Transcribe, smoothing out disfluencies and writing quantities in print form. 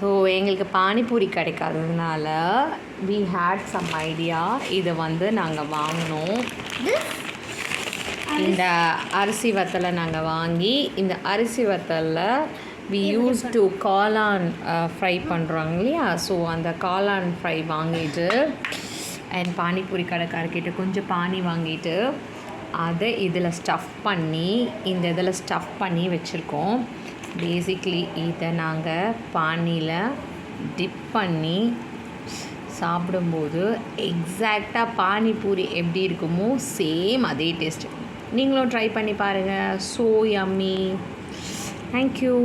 So எங்களுக்கு panipuri கிடைக்காததுனால we had some idea. இதை வந்து நாங்கள் வாங்கினோம். இந்த அரிசி வத்தலை நாங்கள் வாங்கி இந்த அரிசி வத்தலில் we used to காளான் ஃப்ரை பண்ணுறாங்க இல்லையா, ஸோ அந்த காளான் ஃப்ரை வாங்கிட்டு அண்ட் பானிபூரி கடைக்காரர்கிட்ட கொஞ்சம் பானி வாங்கிட்டு அதை இதில் ஸ்டஃப் பண்ணி இந்த இதில் ஸ்டஃப் பண்ணி வச்சுருக்கோம். பேசிக்லி இதை நாங்கள் பானியில் டிப் பண்ணி சாப்பிடும்போது எக்ஸாக்டாக பானிபூரி எப்படி இருக்குமோ சேம் அதே டேஸ்ட்டு. நீங்களும் ட்ரை பண்ணி பாருங்கள். So yummy. தேங்க்யூ.